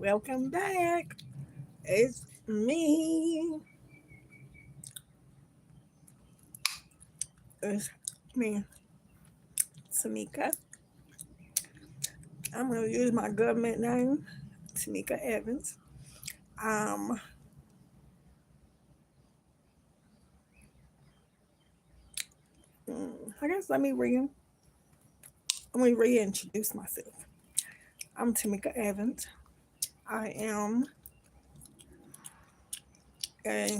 Welcome back. It's me. It's me, Tamika. I'm going to use my government name, Tamika Evans. Um, I guess let me reintroduce myself. I'm Tamika Evans. I am a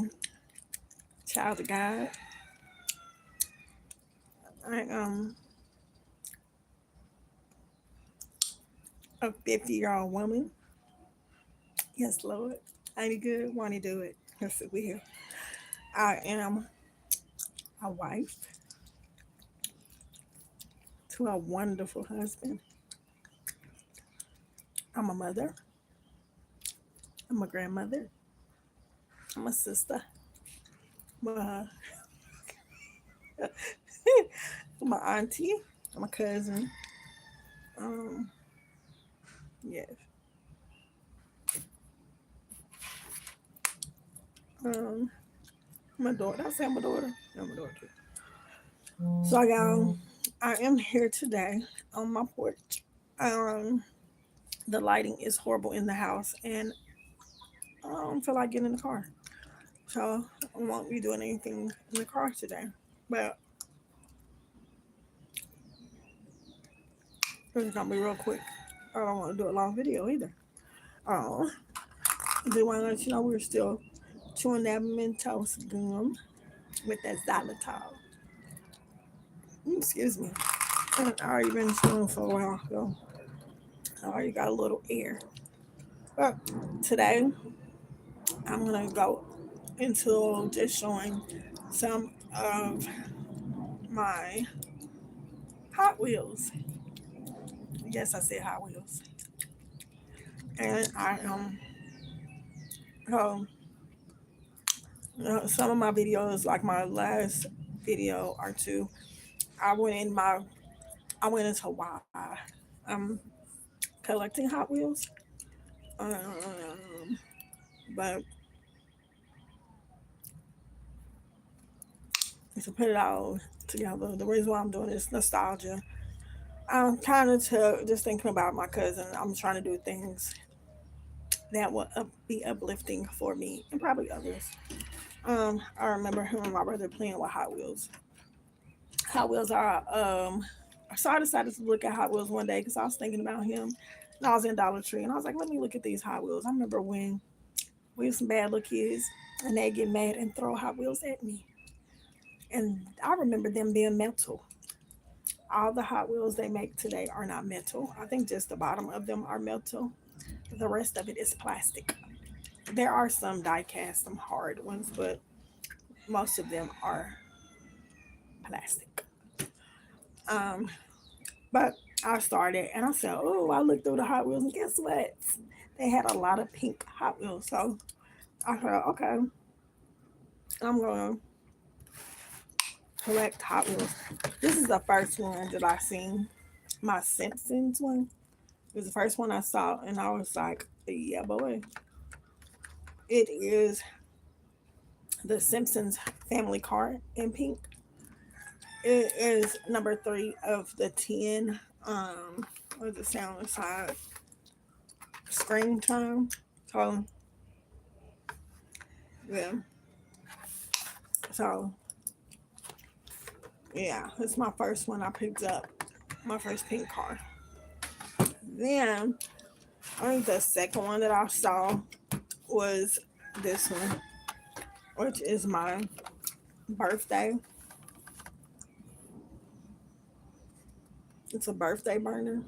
child of God. I am a 50-year-old woman. Yes, Lord. Ain't it good? Want to do it? Yes, it will. I am a wife to a wonderful husband. I'm a mother. I'm a grandmother. I'm a sister. My, my auntie. I'm a cousin. Um, yes. Um, my daughter. I say I'm a daughter. I'm a daughter. So y'all, I am here today on my porch. Um, the lighting is horrible in the house, and I don't feel like getting in the car. So I won't be doing anything in the car today. But it's gonna be real quick. I don't want to do a long video either. Oh, I do want to let you know we're still chewing that Mentos gum with that xylitol. Excuse me. I already been chewing for a while, so I already got a little air. But today I'm gonna go into just showing some of my Hot Wheels. Yes, I said Hot Wheels. And um some of my videos, like my last video or two, I went in my I went into why I'm collecting Hot Wheels. Um, but to put it all together, the reason why I'm doing this nostalgia. I'm kind of just thinking about my cousin. I'm trying to do things that will be uplifting for me and probably others. I remember him and my brother playing with Hot Wheels. Hot Wheels are so I decided to look at Hot Wheels one day because I was thinking about him. And I was in Dollar Tree and I was like, let me look at these Hot Wheels. I remember when we were some bad little kids and they'd get mad and throw Hot Wheels at me. And I remember them being metal. All the Hot Wheels they make today are not metal. I think just the bottom of them are metal. The rest of it is plastic. There are some die cast, some hard ones, but most of them are plastic. Um, but I started and I said, oh, I looked through the Hot Wheels and guess what? They had a lot of pink Hot Wheels. So I thought, okay, I'm going to collect Hot Wheels. This is the first one that I seen. My Simpsons one. It was the first one I saw, and I was like, yeah, boy. It is the Simpsons family car in pink. It is number 3 of the 10. What does it sound inside? Screen time. So, yeah. So, yeah, it's my first one I picked up. My first pink car. Then, I think the second one that I saw was this one, which is my birthday. It's a birthday burner.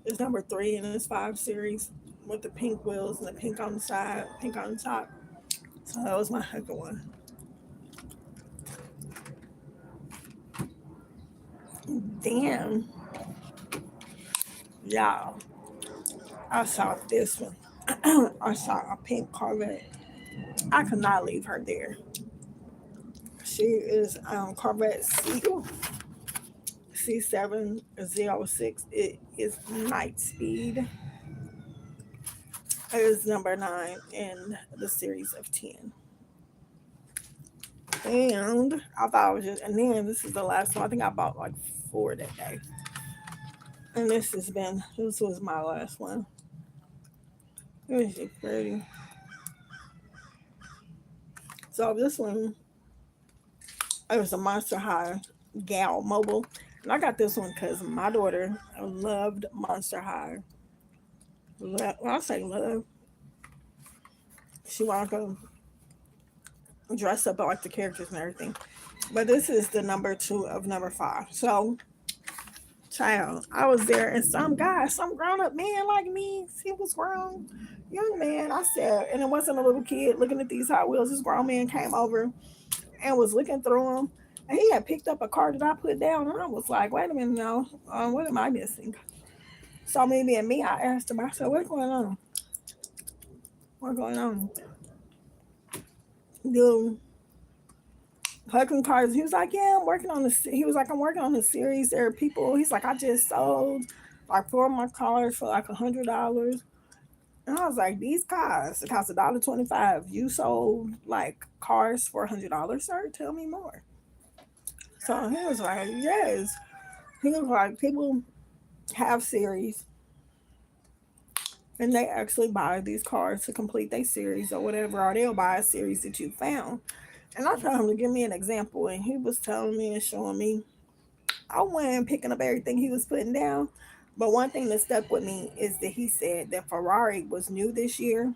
It's number 3 in this 5 series with the pink wheels and the pink on the side, pink on the top. So that was my second one. Damn, y'all. I saw this one. I saw a pink Corvette. I could not leave her there. She is Corvette C706. It is night speed. is number 9 in the series of 10. And I thought I was just, and then this is the last one. I think I bought like 4 that day. And this was my last one. It was just pretty. So this one, it was a Monster High Gal Mobile. And I got this one because my daughter loved Monster High. When I say love, she wanted to dress up like the characters and everything. But this is the number 2 of number 5. So, child, I was there, and some guy, some grown up man like me, he was grown, young man. I said, and it wasn't a little kid looking at these Hot Wheels. This grown man came over and was looking through them. And he had picked up a car that I put down, and I was like, wait a minute, no, what am I missing? So, me being me, I asked him, I said, what's going on? What's going on? Dude, Huckling cars. He was like, yeah, I'm working on this. He was like, I'm working on a series. There are people. He's like, I just sold like 4 of my cars for like $100. And I was like, these cars, it cost $1.25. You sold like cars for $100, sir? Tell me more. So he was like, yes. He was like, people have series and they actually buy these cars to complete their series or whatever, or they'll buy a series that you found. And I told him to give me an example, and he was telling me and showing me. I wasn't picking up everything he was putting down, but one thing that stuck with me is that he said that Ferrari was new this year,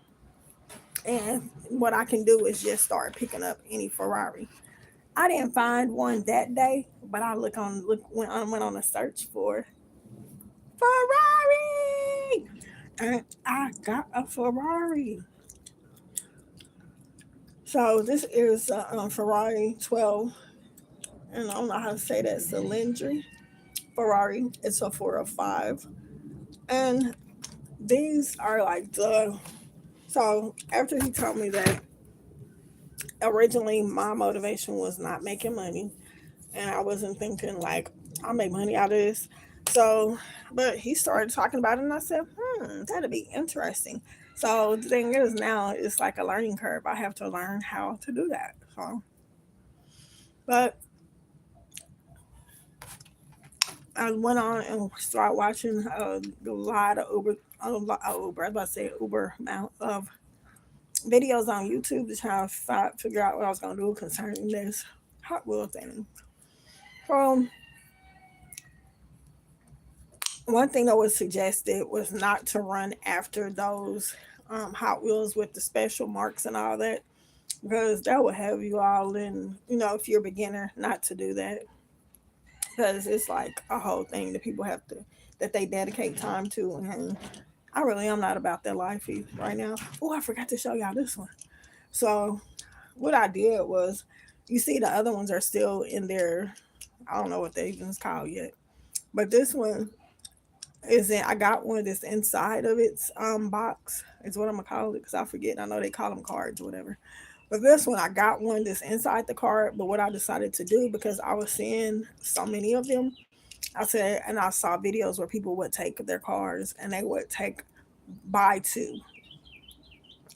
and what I can do is just start picking up any Ferrari. I didn't find one that day, but I went on a search for Ferrari, and I got a Ferrari. So this is a Ferrari 12, and I don't know how to say that, cylindry Ferrari. It's a 405, and these are like the. So after he told me that, originally my motivation was not making money, and I wasn't thinking like I'll make money out of this. So, but he started talking about it, and I said, that'd be interesting. So the thing is, now it's like a learning curve. I have to learn how to do that. So, but I went on and started watching a lot of Uber. I was about to say Uber amount of videos on YouTube to try to figure out what I was gonna do concerning this Hot Wheel thing. So one thing that was suggested was not to run after those Hot Wheels with the special marks and all that, because that will have you all in. If you're a beginner, not to do that, because it's like a whole thing that people have to that they dedicate time to, and I really am not about that life right now. Oh, I forgot to show y'all this one. So what I did was, you see, the other ones are still in there. I don't know what they even called yet, but this one is in. I got one that's inside of its box. Is what I'm gonna call it, because I forget. I know they call them cards, or whatever. But this one, I got one that's inside the card. But what I decided to do, because I was seeing so many of them, I said, and I saw videos where people would take their cards and they would buy two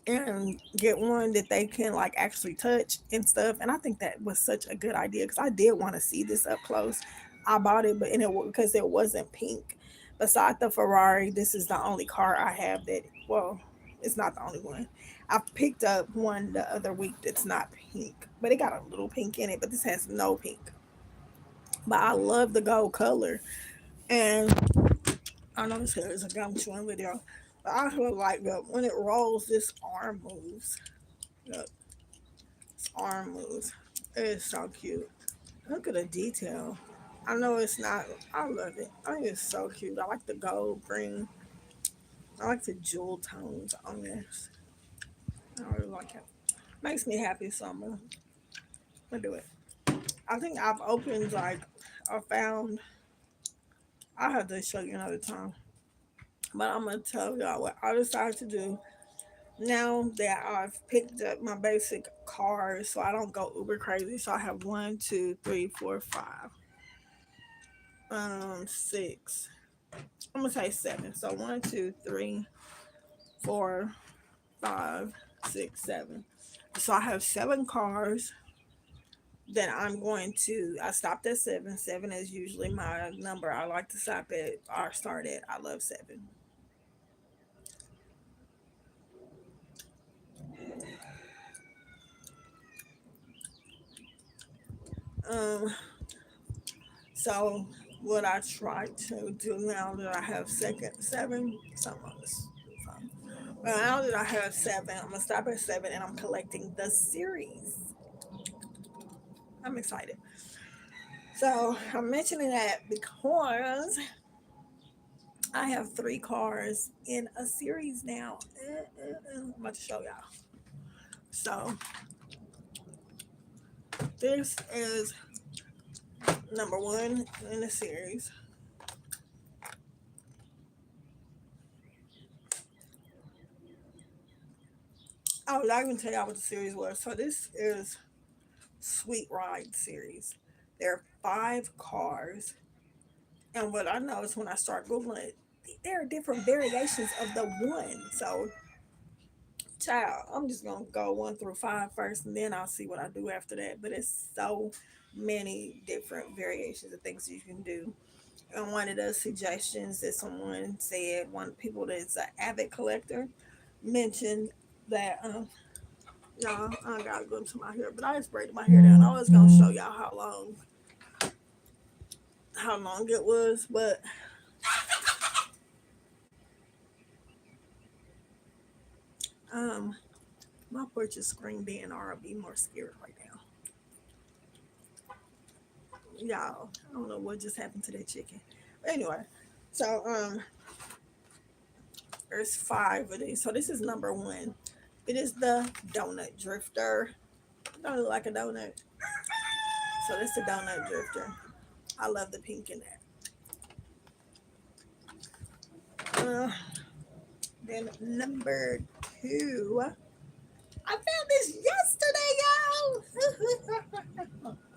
and get one that they can like actually touch and stuff. And I think that was such a good idea, because I did want to see this up close. I bought it, but because it wasn't pink. Beside the Ferrari, this is the only car I have that. Well, it's not the only one. I picked up one the other week that's not pink, but it got a little pink in it. But this has no pink. But I love the gold color, and I know this here is a gum chewing video. But I feel like when it rolls, this arm moves. Look, this arm moves. It is so cute. Look at the detail. I know it's not. I love it. I think it's so cute. I like the gold green. I like the jewel tones on this. I really like it. Makes me happy. So I'm gonna do it. I think I've opened like I found. I'll have to show you another time. But I'm gonna tell y'all what I decided to do now that I've picked up my basic cars, so I don't go uber crazy. So I have one, two, three, four, five, six. I'm gonna say seven. So one, two, three, four. five, six, seven. So I have seven cars that I'm going to. I stopped at seven. Seven is usually my number. I like to stop at or start at. I love seven. Um, so what I try to do now that I have second seven, something on this phone. Well, now that I have seven, I'm gonna stop at seven, and I'm collecting the series. I'm excited. So I'm mentioning that because I have three cars in a series now. I'm about to show y'all. So this is number one in the series. I would not even tell y'all what the series was. So this is Sweet Ride series. There are five cars, and what I noticed when I start googling it, there are different variations of the one. So, child, I'm just gonna go one through five first, and then I'll see what I do after that. But it's so many different variations of things you can do. And one of the suggestions that someone said, one of the people that's an avid collector mentioned that y'all, I gotta go into my hair, but I just braided my hair down. I was gonna show y'all how long it was, but um my porch is screen being or I'll be more scared right now. Y'all, I don't know what just happened to that chicken. But anyway, so there's five of these. So this is number one. It is the donut drifter. Don't look like a donut. So this is the donut drifter. I love the pink in that. Then number two. I found this yesterday, y'all.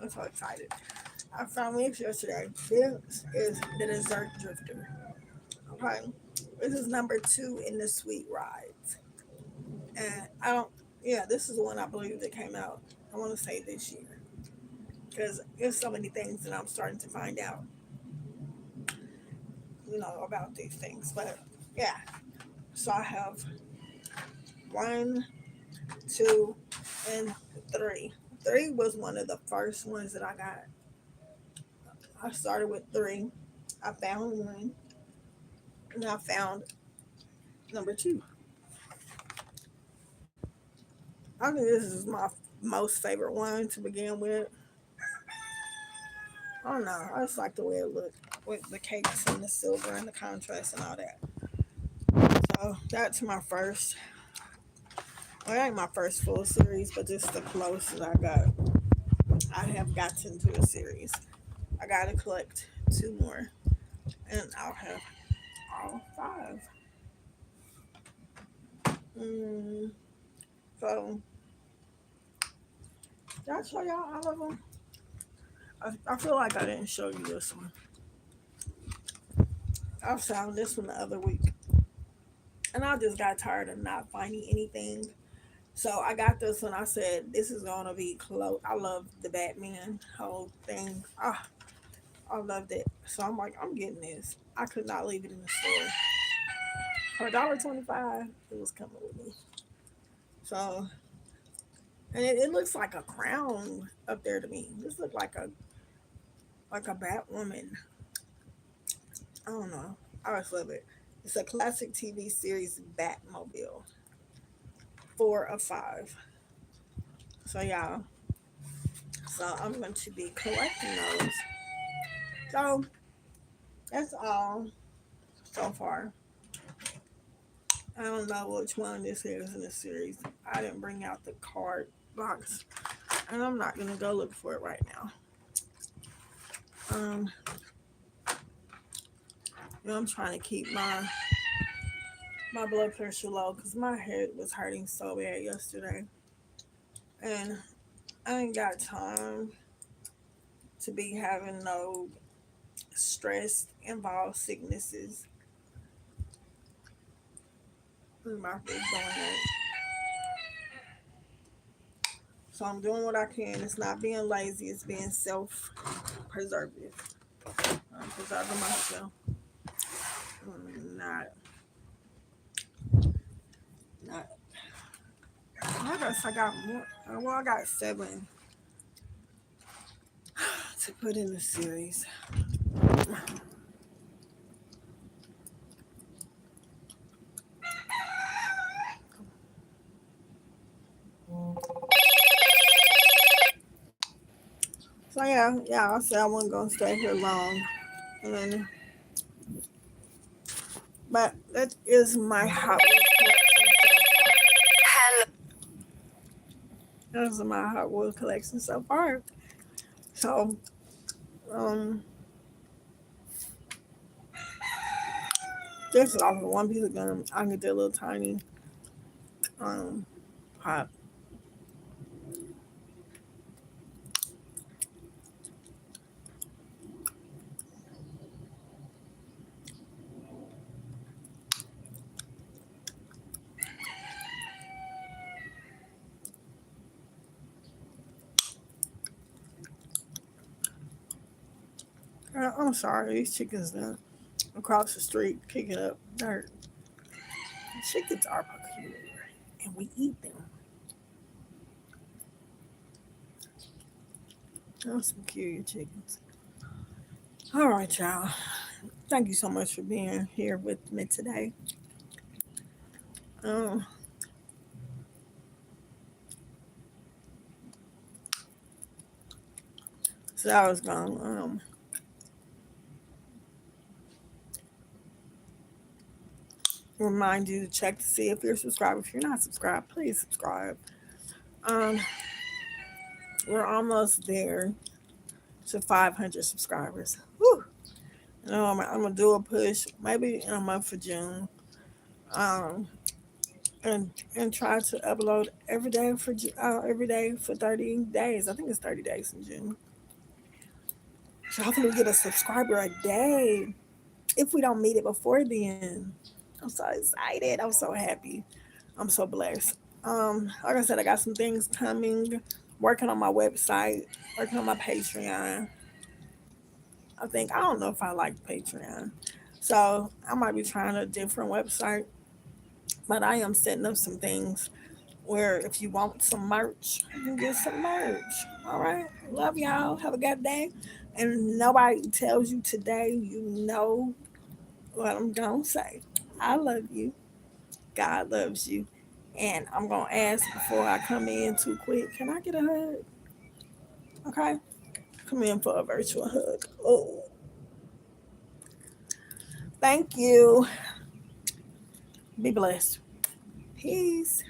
I'm so excited. I found this yesterday. This is the dessert drifter. Okay. This is number two in the sweet rides. And I don't, yeah, this is the one I believe that came out, I want to say this year. Because there's so many things that I'm starting to find out, about these things. But yeah, so I have one, two, and three. Three was one of the first ones that I got. I started with three. I found one, and I found number two. I think this is my most favorite one to begin with. I don't know. I just like the way it looked with the cakes and the silver and the contrast and all that. So that's my first. Well, it ain't my first full series, but just the closest I got. I have gotten to a series. I gotta collect two more, and I'll have all five. Mm, so, did I show y'all all of them? I feel like I didn't show you this one. I found this one the other week, and I just got tired of not finding anything. So I got this one. I said this is gonna be close. I love the Batman whole thing. I loved it. So I'm like, I'm getting this. I could not leave it in the store. For $1.25, it was coming with me. So, and it looks like a crown up there to me. This looks like a Batwoman. I don't know. I just love it. It's a classic TV series Batmobile. 4 of 5. So yeah. So I'm going to be collecting those. So that's all so far. I don't know which one this is in the series. I didn't bring out the card box, and I'm not gonna go look for it right now. Um, I'm trying to keep my blood pressure low because my head was hurting so bad yesterday, and I ain't got time to be having no stress involved sicknesses. My food's going on. So I'm doing what I can. It's not being lazy. It's being self-preservative. I'm preserving myself. Not, not. I guess I got more. Well, I got 7 to put in the series. So yeah, I said I wasn't gonna stay here long, and but that is my Hot Wheels collection so far. That is my Hot Wheels collection so far. So um, this is off of one piece of gum. I get that little tiny um pop. I'm sorry, these chickens done across the street kicking up dirt. Chickens are peculiar, and we eat them. Those some peculiar chickens. All right, y'all. Thank you so much for being here with me today. Um, so I was gonna remind you to check to see if you're subscribed. If you're not subscribed, please subscribe. Um, we're almost there to 500 subscribers. Whew. I'm gonna do a push maybe in a month for June. Um, and try to upload every day for 30 days. I think it's 30 days in June. So hopefully we get a subscriber a day. If we don't meet it before then, I'm so excited. I'm so happy. I'm so blessed. Like I said, I got some things coming. Working on my website. Working on my Patreon. I don't know if I like Patreon, so I might be trying a different website. But I am setting up some things where if you want some merch, you can get some merch. All right. Love y'all. Have a good day. And nobody tells you today, you know what I'm going to say. I love you. God loves you. And I'm going to ask before I come in too quick, can I get a hug? Okay. Come in for a virtual hug. Oh, thank you. Be blessed. Peace.